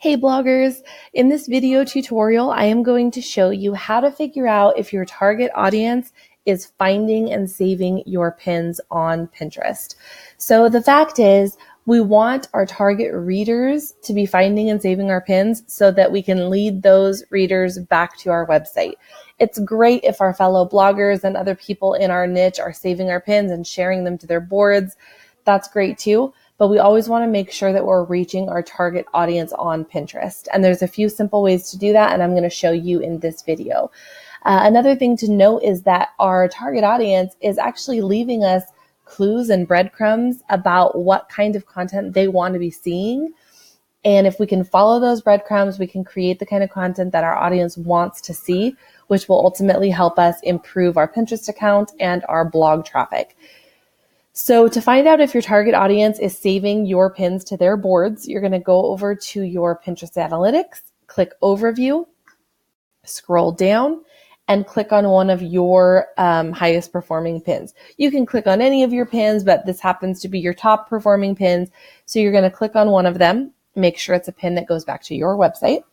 Hey bloggers, in this video tutorial, I am going to show you how to figure out if your target audience is finding and saving your pins on Pinterest. So the fact is, we want our target readers to be finding and saving our pins so that we can lead those readers back to our website. It's great if our fellow bloggers and other people in our niche are saving our pins and sharing them to their boards. That's great too. But we always want to make sure that we're reaching our target audience on Pinterest. And there's a few simple ways to do that, and I'm going to show you in this video. Another thing to note is that our target audience is actually leaving us clues and breadcrumbs about what kind of content they want to be seeing. And if we can follow those breadcrumbs, we can create the kind of content that our audience wants to see, which will ultimately help us improve our Pinterest account and our blog traffic. So to find out if your target audience is saving your pins to their boards, you're going to go over to your Pinterest Analytics, click Overview, scroll down, and click on one of your highest performing pins. You can click on any of your pins, but this happens to be your top performing pins. So you're going to click on one of them, make sure it's a pin that goes back to your website.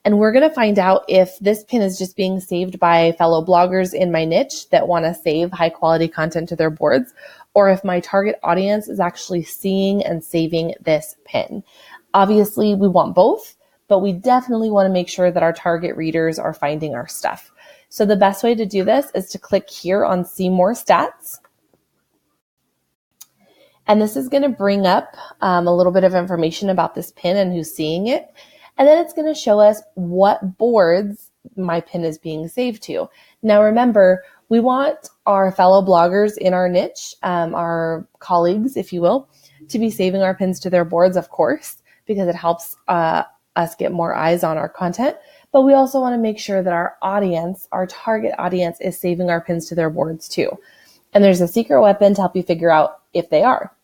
And we're going to find out if this pin is just being saved by fellow bloggers in my niche that want to save high quality content to their boards, or if my target audience is actually seeing and saving this pin. Obviously, we want both, but we definitely want to make sure that our target readers are finding our stuff. So the best way to do this is to click here on See More Stats. And this is going to bring up a little bit of information about this pin and who's seeing it. And then it's going to show us what boards my pin is being saved to. Now remember, we want our fellow bloggers in our niche, our colleagues, if you will, to be saving our pins to their boards, of course, because it helps us get more eyes on our content. But we also want to make sure that our audience, our target audience, is saving our pins to their boards too. And there's a secret weapon to help you figure out if they are.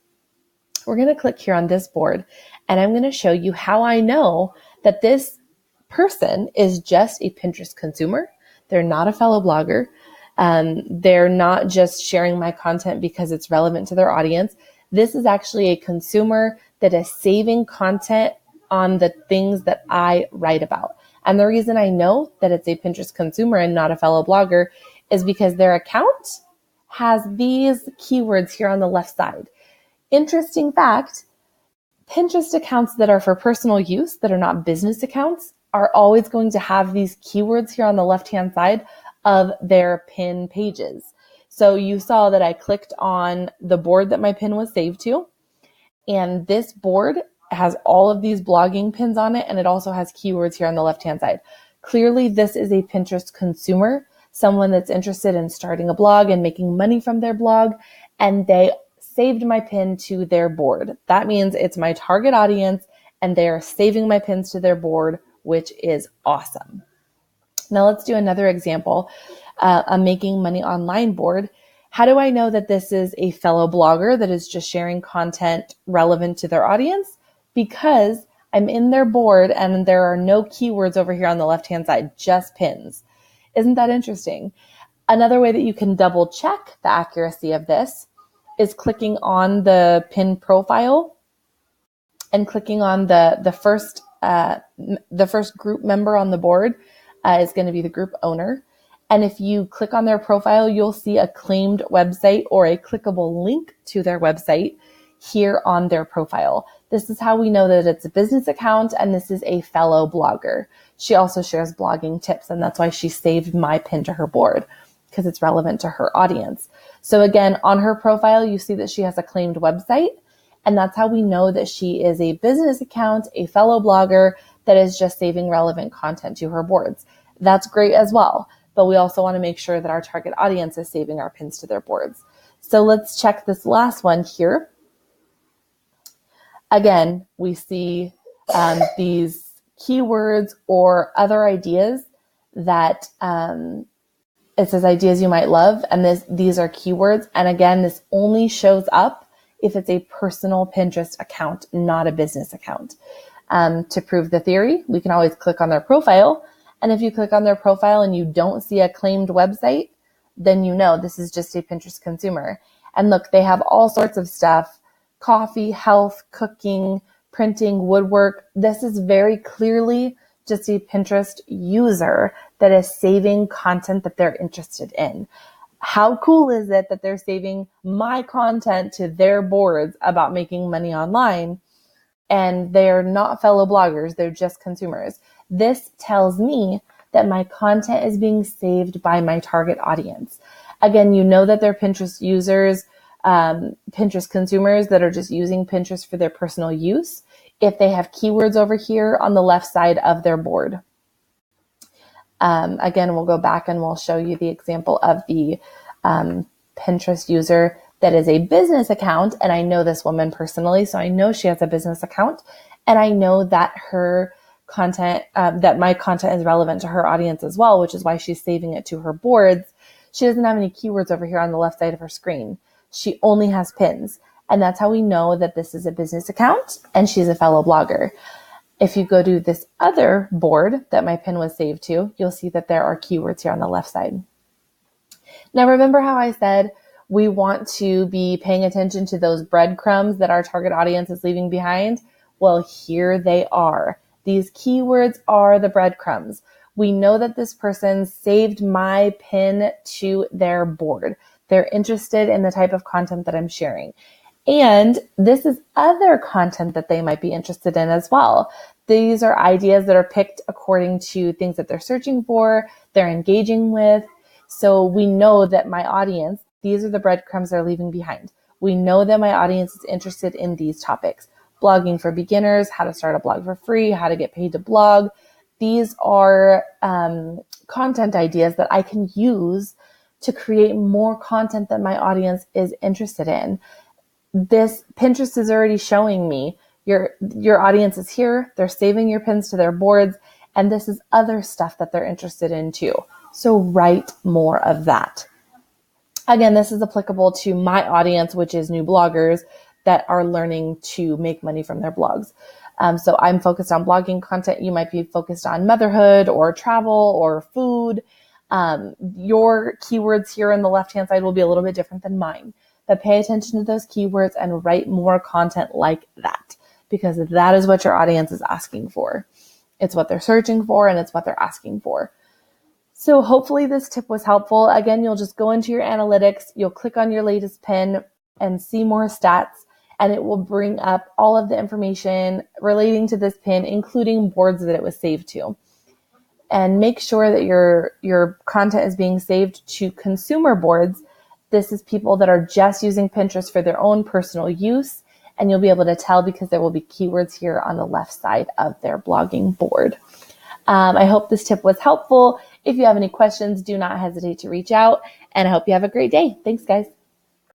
We're going to click here on this board, and I'm going to show you how I know that this person is just a Pinterest consumer. They're not a fellow blogger. They're not just sharing my content because it's relevant to their audience. This is actually a consumer that is saving content on the things that I write about. And the reason I know that it's a Pinterest consumer and not a fellow blogger is because their account has these keywords here on the left side. Interesting fact, Pinterest accounts that are for personal use, that are not business accounts, are always going to have these keywords here on the left-hand side of their pin pages. So you saw that I clicked on the board that my pin was saved to, and this board has all of these blogging pins on it, and it also has keywords here on the left-hand side. Clearly, this is a Pinterest consumer, someone that's interested in starting a blog and making money from their blog, and they saved my pin to their board. That means it's my target audience, and they are saving my pins to their board, which is awesome. Now let's do another example, a making money online board. How do I know that this is a fellow blogger that is just sharing content relevant to their audience? Because I'm in their board and there are no keywords over here on the left-hand side, just pins. Isn't that interesting? Another way that you can double check the accuracy of this is clicking on the pin profile and clicking on the first group member on the board is going to be the group owner. And if you click on their profile, you'll see a claimed website or a clickable link to their website here on their profile. This is how we know that it's a business account and this is a fellow blogger. She also shares blogging tips, and that's why she saved my pin to her board, because it's relevant to her audience. So again, on her profile, you see that she has a claimed website, and that's how we know that she is a business account, a fellow blogger that is just saving relevant content to her boards. That's great as well, but we also want to make sure that our target audience is saving our pins to their boards. So let's check this last one here. Again, we see these keywords or other ideas that it says ideas you might love, and these are keywords. And again, this only shows up if it's a personal Pinterest account, not a business account. To prove the theory, we can always click on their profile. And if you click on their profile and you don't see a claimed website, then you know this is just a Pinterest consumer. And look, they have all sorts of stuff: coffee, health, cooking, printing, woodwork. This is very clearly just a Pinterest user that is saving content that they're interested in. How cool is it that they're saving my content to their boards about making money online, and they're not fellow bloggers, they're just consumers? This tells me that my content is being saved by my target audience. Again, you know that they're Pinterest users, Pinterest consumers that are just using Pinterest for their personal use if they have keywords over here on the left side of their board. Again, we'll go back and we'll show you the example of the Pinterest user that is a business account. And I know this woman personally, so I know she has a business account, and I know that her content, that my content is relevant to her audience as well, which is why she's saving it to her boards. She doesn't have any keywords over here on the left side of her screen. She only has pins. And that's how we know that this is a business account and she's a fellow blogger. If you go to this other board that my pin was saved to, you'll see that there are keywords here on the left side. Now, remember how I said we want to be paying attention to those breadcrumbs that our target audience is leaving behind? Well, here they are. These keywords are the breadcrumbs. We know that this person saved my pin to their board. They're interested in the type of content that I'm sharing. And this is other content that they might be interested in as well. These are ideas that are picked according to things that they're searching for, they're engaging with. So we know that my audience, these are the breadcrumbs they're leaving behind. We know that my audience is interested in these topics. Blogging for beginners, how to start a blog for free, how to get paid to blog. These are content ideas that I can use to create more content that my audience is interested in. This Pinterest is already showing me your audience is here. They're saving your pins to their boards, and this is other stuff that they're interested in too. So write more of that. Again, this is applicable to my audience, which is new bloggers that are learning to make money from their blogs. So I'm focused on blogging content. You might be focused on motherhood or travel or food. Your keywords here on the left-hand side will be a little bit different than mine. But pay attention to those keywords and write more content like that, because that is what your audience is asking for. It's what they're searching for, and it's what they're asking for. So hopefully this tip was helpful. Again, you'll just go into your analytics, you'll click on your latest pin and see more stats, and it will bring up all of the information relating to this pin, including boards that it was saved to. And make sure that your content is being saved to consumer boards. This is people that are just using Pinterest for their own personal use, and you'll be able to tell because there will be keywords here on the left side of their blogging board. I hope this tip was helpful. If you have any questions, do not hesitate to reach out, and I hope you have a great day. Thanks, guys.